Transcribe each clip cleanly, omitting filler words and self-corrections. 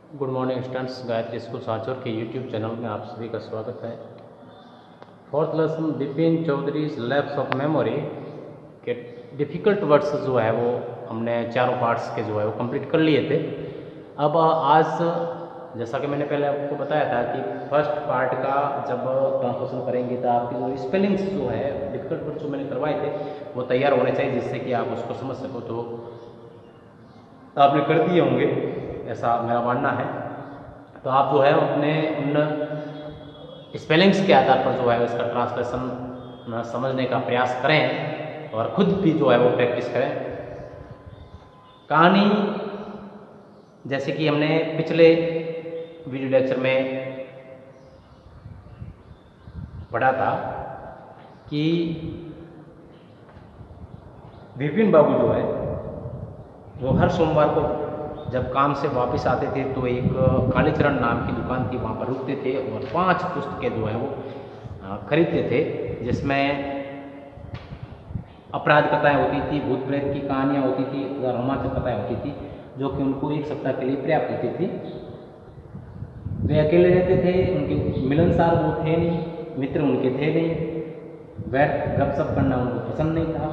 Good morning students, Gayatri school Sanchore के YouTube channel में आप सभी का स्वागत है। Fourth lesson Bipin Chaudhary lapse of memory के डिफ़िकल्ट वर्ड्स जो है वो हमने चारों पार्ट्स के जो है वो कंप्लीट कर लिए थे। अब आज जैसा कि मैंने पहले आपको बताया था कि फर्स्ट पार्ट का जब ट्रांसलेशन करेंगे तो आपकी जो स्पेलिंग्स जो है डिफ़िकल्ट वर्ड्स जो मैंने करवाए थे वो तैयार होने चाहिए, जिससे कि आप उसको समझ सको। तो आपने कर दिए होंगे, ऐसा मेरा मानना है। तो आप जो है अपने उन स्पेलिंग्स के आधार पर जो है इसका ट्रांसलेशन समझने का प्रयास करें और ख़ुद भी जो है वो प्रैक्टिस करें। कहानी जैसे कि हमने पिछले वीडियो लेक्चर में पढ़ा था कि विपिन बाबू जो है वो हर सोमवार को जब काम से वापस आते थे तो एक कालीचरण नाम की दुकान थी, वहाँ पर रुकते थे और 5 पुस्तकें जो है वो खरीदते थे, जिसमें अपराध कथाएँ होती थी, भूत प्रेत की कहानियाँ होती थी, रोमांचक कथाएँ होती थी, जो कि उनको एक सप्ताह के लिए पर्याप्त होती थी। वे अकेले रहते थे, उनके मिलनसार वो थे नहीं, मित्र उनके थे नहीं, बैठ गपशप करना उनको पसंद नहीं था।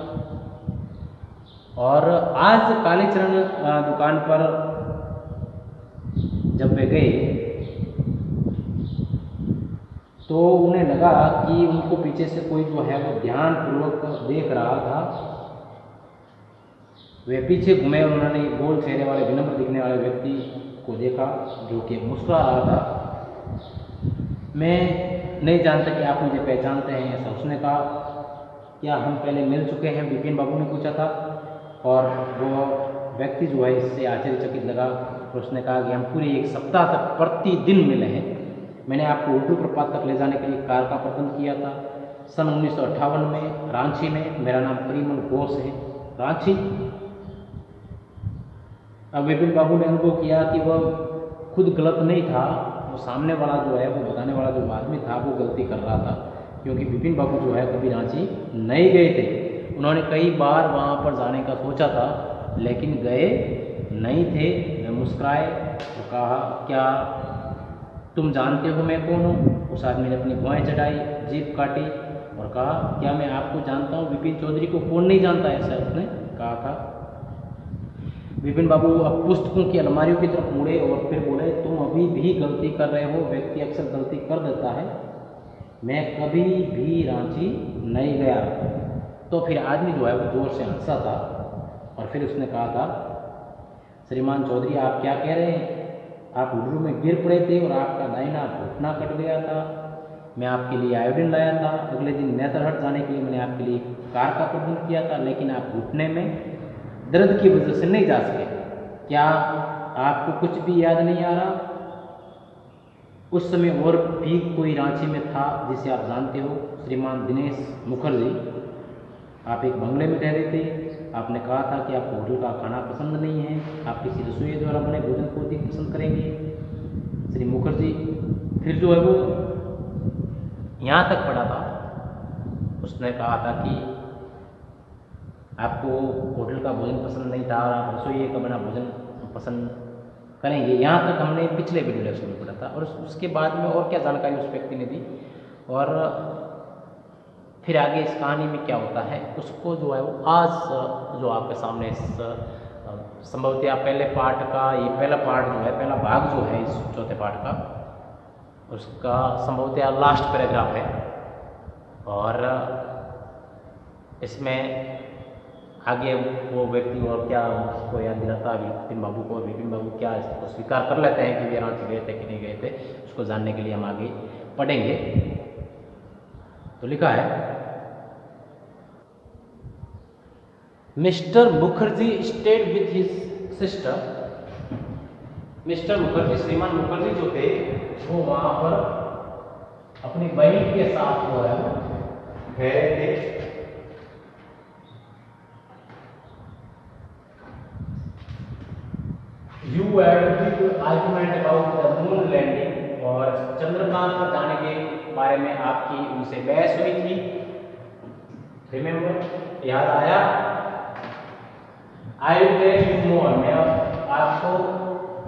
और आज कालीचरण दुकान पर जब वे गए तो उन्हें लगा कि उनको पीछे से कोई जो है वो ध्यानपूर्वक देख रहा था। वे पीछे घूमे और उन्होंने एक गोल चेहरे वाले विनम्र दिखने वाले व्यक्ति को देखा जो कि मुस्कुरा रहा था। मैं नहीं जानता कि आप मुझे पहचानते हैं, ऐसा उसने कहा। क्या हम पहले मिल चुके हैं, विपिन बाबू ने पूछा था। और वो व्यक्ति जो है इससे आश्चर्यचकित लगा। तो उसने कहा कि हम पूरे एक सप्ताह तक प्रतिदिन मिले हैं। मैंने आपको उर्दू प्रपात तक ले जाने के लिए कार का प्रबंध किया था सन 1958 में रांची में। मेरा नाम परिमल घोष है, रांची। अब विपिन बाबू ने अनुभव किया कि वह खुद गलत नहीं था, वो सामने वाला जो है वो बताने वाला जो आदमी था वो गलती कर रहा था, क्योंकि विपिन बाबू जो है कभी रांची नहीं गए थे। उन्होंने कई बार वहाँ पर जाने का सोचा था लेकिन गए नहीं थे। वे मुस्कुराए और कहा, क्या तुम जानते हो मैं कौन हूँ? उस आदमी ने अपनी भुआएं चढ़ाई, जीभ काटी और कहा, क्या मैं आपको जानता हूँ? विपिन चौधरी को कौन नहीं जानता, ऐसा उसने कहा था। विपिन बाबू अब पुस्तकों की अलमारियों की तरफ मुड़े और फिर बोले, तुम अभी भी गलती कर रहे हो। व्यक्ति अक्सर गलती कर देता है। मैं कभी भी रांची नहीं गया। तो फिर आदमी जो है वो जोर से हंसा था और फिर उसने कहा था, श्रीमान चौधरी आप क्या कह रहे हैं? आप हुड्डू में गिर पड़े थे और आपका दाहिना घुटना कट गया था। मैं आपके लिए आयोडीन लाया था। अगले दिन नेतरहट जाने के लिए मैंने आपके लिए कार का प्रबंध किया था, लेकिन आप घुटने में दर्द की वजह से नहीं जा सके। क्या आपको कुछ भी याद नहीं आ रहा? उस समय और भी कोई रांची में था जिसे आप जानते हो, श्रीमान दिनेश मुखर्जी। आप एक बंगले में ठहरे थे। आपने कहा था कि आपको होटल का खाना पसंद नहीं है, आप किसी रसोई द्वारा बने भोजन को अधिक पसंद करेंगे। श्री मुखर्जी फिर जो है वो यहाँ तक पढ़ा था। उसने कहा था कि आपको होटल का भोजन पसंद नहीं था और आप रसोई का बना भोजन पसंद करेंगे। यहाँ तक हमने पिछले वीडियो लेक्चर में पढ़ा था। और उसके बाद में और क्या जानकारी उस व्यक्ति ने दी और फिर आगे इस कहानी में क्या होता है उसको जो है वो आज जो आपके सामने संभवतः पहले पार्ट का ये पहला पार्ट जो है, पहला भाग जो है इस चौथे पार्ट का, उसका संभवतः लास्ट पैराग्राफ है। और इसमें आगे वो व्यक्ति और क्या उसको याद दिलाता है विपिन बाबू को, विपिन बाबू क्या इसको स्वीकार कर लेते हैं कि वे रांची गए थे कि नहीं गए थे, उसको जानने के लिए हम आगे पढ़ेंगे। तो लिखा है, mister Mukherjee stayed with his sister. Mister Mukherjee, श्रीमान मुखर्जी जो थे वो वहां पर अपनी बहन के साथ जो है ठहरे थे। You had big argument about the moon landing, और चंद्रमान पर जाने के बारे में आपकी उनसे बहस हुई थी। रिमेम्बर, याद आया? I will tell you more, मैं आपको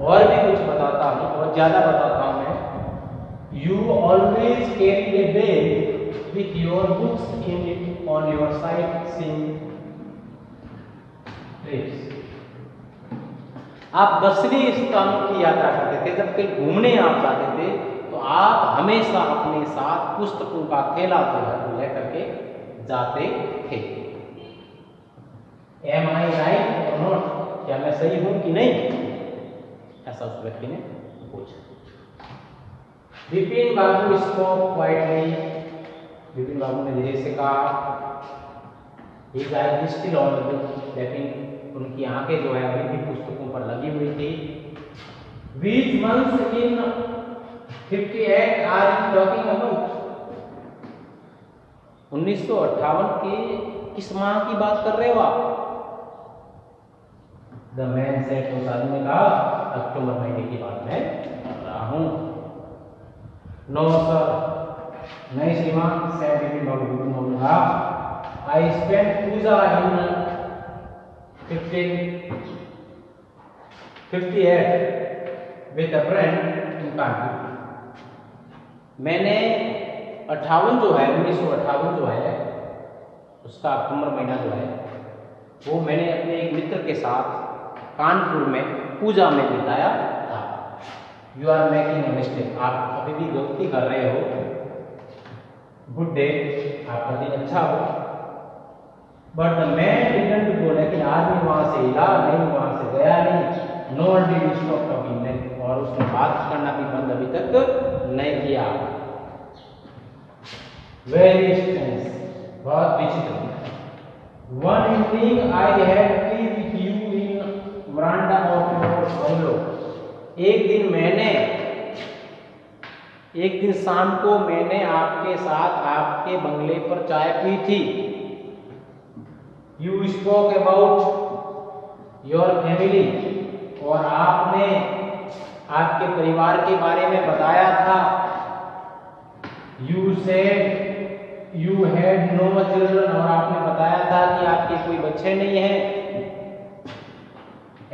और भी कुछ बताता हूँ। ज़्यादा बताता हूँ मैं। You always carry A bag with your books in it on your sight seeing trips. आप दर्शनीय स्थानों की यात्रा करते थे, जब कहीं घूमने आप जाते थे तो आप हमेशा अपने साथ पुस्तकों का थैला जो है वो लेकर के जाते थे। एम आई राइट और नॉट, क्या मैं सही हूं कि नहीं, ऐसा उस व्यक्ति ने पूछा। विपिन बाबू स्पॉक क्वाइटली, विपिन बाबू ने धीरे से कहा। His eyes still on the book, लेकिन उनकी आंखें जो है अभी भी पुस्तकों पर लगी हुई थी। Which month in 58 are you talking about? 1958 के किस माह की बात कर रहे हो आप? The man said, उस आदमी ने कहा, अक्टूबर महीने की बात मैं कर रहा हूँ। No sir, नहीं श्रीमान, said विपिन बाबू ने कहा, I spent Puja in 58 with a friend in Kanpur। मैंने 58 जो है 1958 जो है उसका अक्टूबर महीना जो है वो मैंने अपने एक मित्र के साथ कानपुर में पूजा में बिताया था। You are making a mistake, आप अभी भी गलती कर रहे हो। गुड डे, आपका दिन अच्छा हो। But the man didn't go, लेकिन आदमी वहां से हिला नहीं, वहां से गया नहीं। नॉट डिड स्टॉप टॉकिंग, और उसने बात करना भी बंद अभी तक नहीं किया। वेरी स्ट्रेंज, बहुत विचित्र। One evening I had T with you in veranda of your bungalow. एक दिन शाम को मैंने आपके साथ आपके बंगले पर चाय पी थी। You spoke about your family, और आपने आपके परिवार के बारे में बताया था। You said you had no children, और आपने बताया था कि आपके कोई बच्चे नहीं हैं।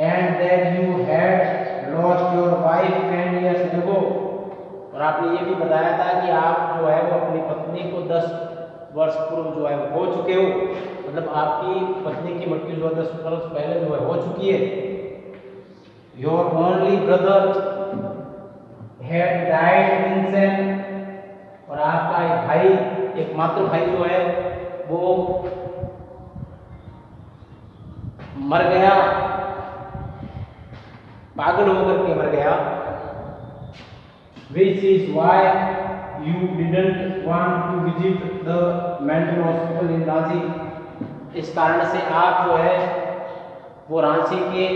And that you had lost your wife 10 years ago, और आपने ये भी बताया था कि आप जो है वो अपनी पत्नी को 10 वर्ष पूर्व जो है वो हो चुके हो, मतलब आपकी पत्नी की मृत्यु जो 10 वर्ष पहले जो है हो चुकी है। Your only brother had died innocent, और आपका एक भाई, एकमात्र भाई जो है वो मर गया, पागल होकर के मर गया। Which is why you didn't want to visit the mental hospital in Ranchi। इस कारण से आप जो है वो रांची के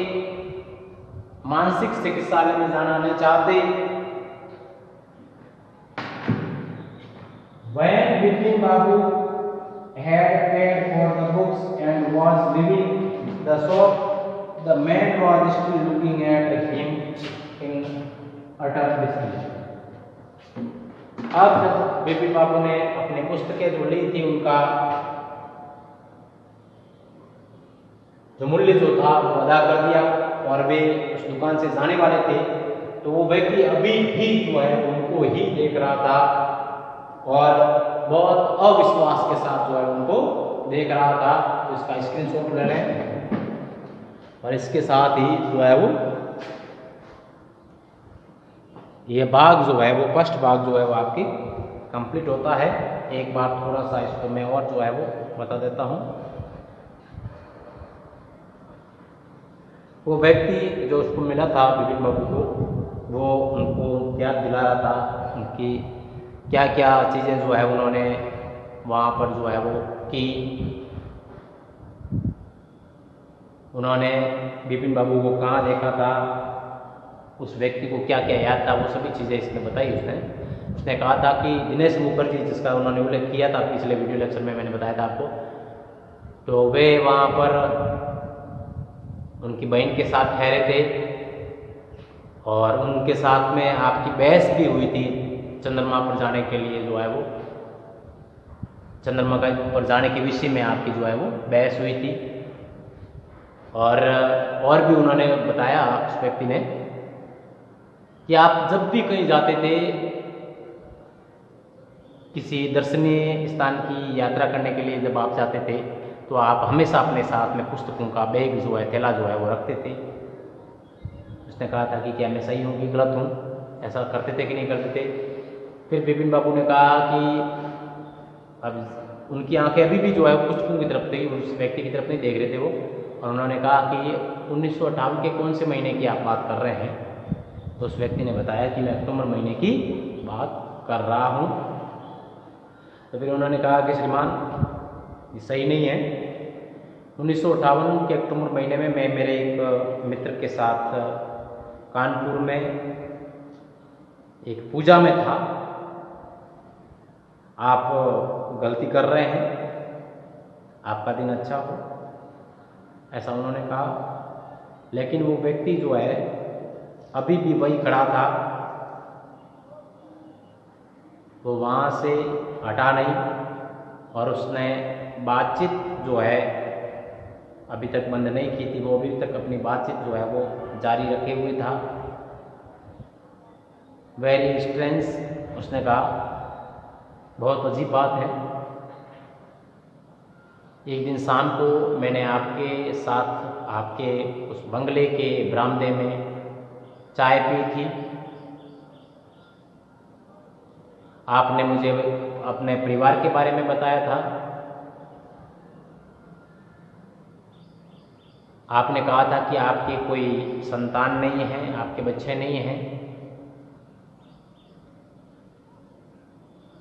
मानसिक चिकित्सालय में जाना नहीं चाहते। When Vipin Babu had paid for the books and was leaving the shop, the man was still looking at him in utter dismay। अब जब विपिन बाबू ने अपनी पुस्तकें जो ली थी उनका जो मूल्य जो था वो अदा कर दिया और वे उस दुकान से जाने वाले थे, तो वो व्यक्ति अभी भी जो है उनको ही देख रहा था और बहुत अविश्वास के साथ जो है उनको देख रहा था। तो इसका स्क्रीनशॉट ले लें और इसके साथ ही जो है वो ये भाग जो है वो फर्स्ट भाग जो है वो आपकी कंप्लीट होता है। एक बार थोड़ा सा इसको मैं और जो है वो बता देता हूँ। वो व्यक्ति जो उसको मिला था विपिन बाबू को, वो उनको याद दिला रहा था उनकी क्या क्या चीज़ें जो है उन्होंने वहाँ पर जो है वो की। उन्होंने विपिन बाबू को कहाँ देखा था, उस व्यक्ति को क्या क्या याद था, वो सभी चीज़ें इसने बताई। उसने कहा था कि दिनेश मुखर्जी, जिसका उन्होंने उल्लेख किया था पिछले वीडियो लेक्चर में, मैंने बताया था आपको, तो वे वहाँ पर उनकी बहन के साथ ठहरे थे और उनके साथ में आपकी बहस भी हुई थी चंद्रमा पर जाने के लिए, जो है वो चंद्रमा पर जाने के विषय में आपकी जो है वो बहस हुई थी। और भी उन्होंने बताया उस व्यक्ति ने कि आप जब भी कहीं जाते थे, किसी दर्शनीय स्थान की यात्रा करने के लिए जब आप जाते थे, तो आप हमेशा अपने साथ में पुस्तकों का बैग जो है, थैला जो है वो रखते थे। उसने कहा था कि क्या मैं सही हूँ कि गलत हूँ, ऐसा करते थे कि नहीं करते थे। फिर विपिन बाबू ने कहा कि अब उनकी आंखें अभी भी जो है पुस्तकों की तरफ थी, उस व्यक्ति की तरफ नहीं देख रहे थे वो, और उन्होंने कहा कि 1958 के कौन से महीने की आप बात कर रहे हैं। तो उस व्यक्ति ने बताया कि मैं अक्टूबर महीने की बात कर रहा हूँ। तो फिर उन्होंने कहा कि श्रीमान ये सही नहीं है। 1958 के अक्टूबर महीने में मैं मेरे एक मित्र के साथ कानपुर में एक पूजा में था, आप गलती कर रहे हैं, आपका दिन अच्छा हो, ऐसा उन्होंने कहा। लेकिन वो व्यक्ति जो है अभी भी वही खड़ा था, वो वहाँ से हटा नहीं, और उसने बातचीत जो है अभी तक बंद नहीं की थी, वो अभी तक अपनी बातचीत जो है वो जारी रखे हुए था। वेरी स्ट्रेंज, उसने कहा, बहुत अजीब बात है। एक दिन शाम को मैंने आपके साथ आपके उस बंगले के बरामदे में चाय पी थी, आपने मुझे अपने परिवार के बारे में बताया था, आपने कहा था कि आपके कोई संतान नहीं है, आपके बच्चे नहीं हैं,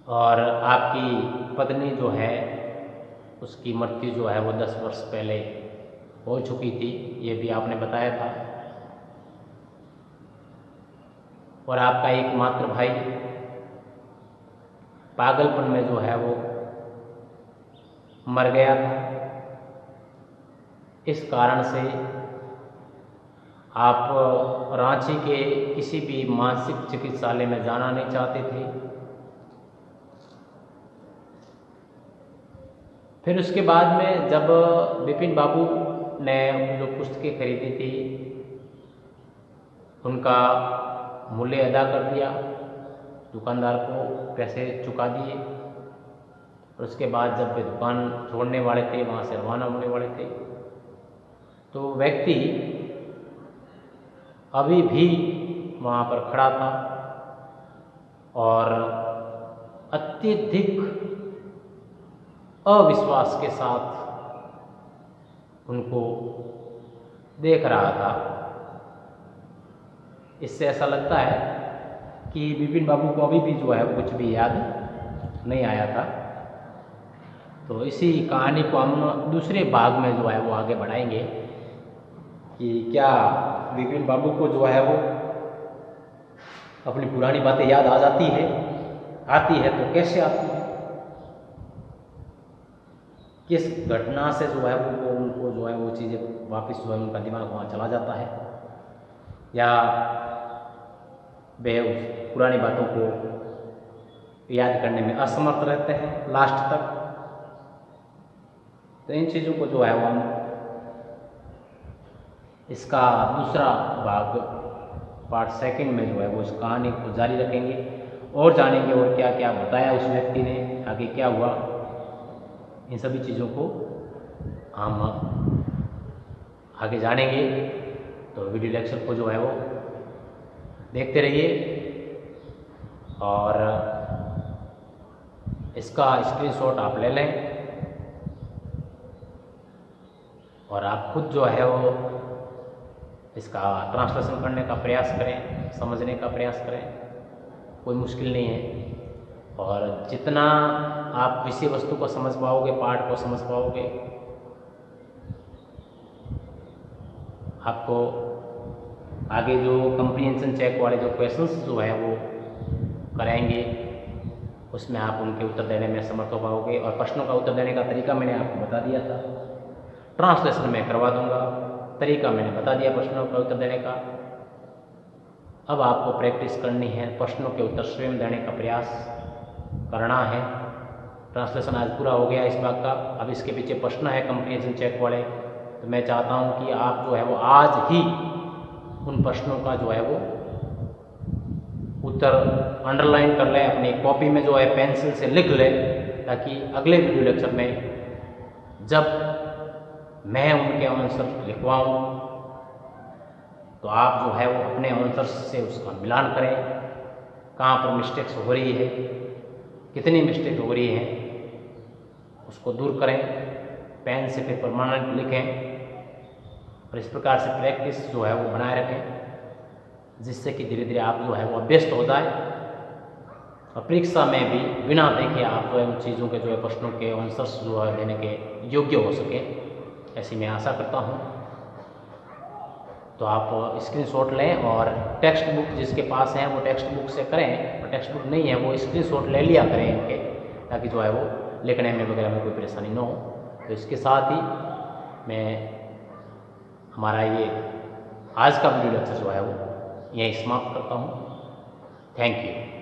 और आपकी पत्नी जो है उसकी मृत्यु जो है वो 10 वर्ष पहले हो चुकी थी, ये भी आपने बताया था। और आपका एकमात्र भाई पागलपन में जो है वो मर गया था। इस कारण से आप रांची के किसी भी मानसिक चिकित्सालय में जाना नहीं चाहते थे। फिर उसके बाद में जब विपिन बाबू ने जो पुस्तकें खरीदी थी उनका मूल्य अदा कर दिया, दुकानदार को पैसे चुका दिए, और उसके बाद जब वे दुकान छोड़ने वाले थे, वहाँ से रवाना होने वाले थे, तो व्यक्ति अभी भी वहाँ पर खड़ा था और अत्यधिक अविश्वास के साथ उनको देख रहा था। इससे ऐसा लगता है कि विपिन बाबू को अभी भी जो है कुछ भी याद नहीं आया था। तो इसी कहानी को हम दूसरे भाग में जो है वो आगे बढ़ाएंगे कि क्या विपिन बाबू को जो है वो अपनी पुरानी बातें याद आ जाती है, आती है तो कैसे आती है, किस घटना से जो है वो उनको जो है वो चीज़ें वापस जो है उनका दिमाग वहाँ चला जाता है, या वे उस पुरानी बातों को याद करने में असमर्थ रहते हैं लास्ट तक। तो इन चीज़ों को जो है वो हम इसका दूसरा भाग पार्ट सेकंड में जो है वो इस कहानी को जारी रखेंगे और जानेंगे और क्या क्या बताया उस व्यक्ति ने, आगे क्या हुआ, इन सभी चीज़ों को हम आगे जानेंगे। तो वीडियो लेक्चर को जो है वो देखते रहिए और इसका स्क्रीनशॉट आप ले लें और आप खुद जो है वो इसका ट्रांसलेशन करने का प्रयास करें, समझने का प्रयास करें, कोई मुश्किल नहीं है। और जितना आप विषय वस्तु को समझ पाओगे, पाठ को समझ पाओगे, आपको आगे जो कंप्रीहेंशन चेक वाले जो क्वेश्चंस जो है वो कराएंगे उसमें आप उनके उत्तर देने में समर्थ हो पाओगे। और प्रश्नों का उत्तर देने का तरीका मैंने आपको बता दिया था, ट्रांसलेशन में करवा दूंगा, तरीका मैंने बता दिया प्रश्नों का उत्तर देने का। अब आपको प्रैक्टिस करनी है, प्रश्नों के उत्तर स्वयं देने का प्रयास करना है। ट्रांसलेशन आज पूरा हो गया इस बात का। अब इसके पीछे प्रश्न है कंप्रीहेंशन चेक वाले, तो मैं चाहता हूं कि आप जो है वो आज ही उन प्रश्नों का जो है वो उत्तर अंडरलाइन कर लें, अपनी कॉपी में जो है पेंसिल से लिख लें, ताकि अगले वीडियो लेक्चर में जब मैं उनके आंसर लिखवाऊँ तो आप जो है वो अपने आंसर से उसका मिलान करें, कहाँ पर मिस्टेक्स हो रही है, कितनी मिस्टेक हो रही है, उसको दूर करें, पेन से पेपर परमानेंट लिखें और इस प्रकार से प्रैक्टिस जो है वो बनाए रखें, जिससे कि धीरे धीरे आप जो है वो अभ्यस्त हो जाए और परीक्षा में भी बिना देखे आप जो है उन चीज़ों के जो है प्रश्नों के आंसर्स जो है देने के योग्य हो सके, ऐसी मैं आशा करता हूँ। तो आप स्क्रीनशॉट लें और टेक्स्ट बुक जिसके पास है वो टेक्स्ट बुक से करें, और टेक्स्ट बुक नहीं है वो स्क्रीनशॉट ले लिया करें इनके, ताकि जो है वो लिखने में वगैरह में कोई परेशानी न हो। तो इसके साथ ही मैं हमारा ये आज का वीडियो लेक्चर जो है वो यहीं समाप्त करता हूँ। Thank you.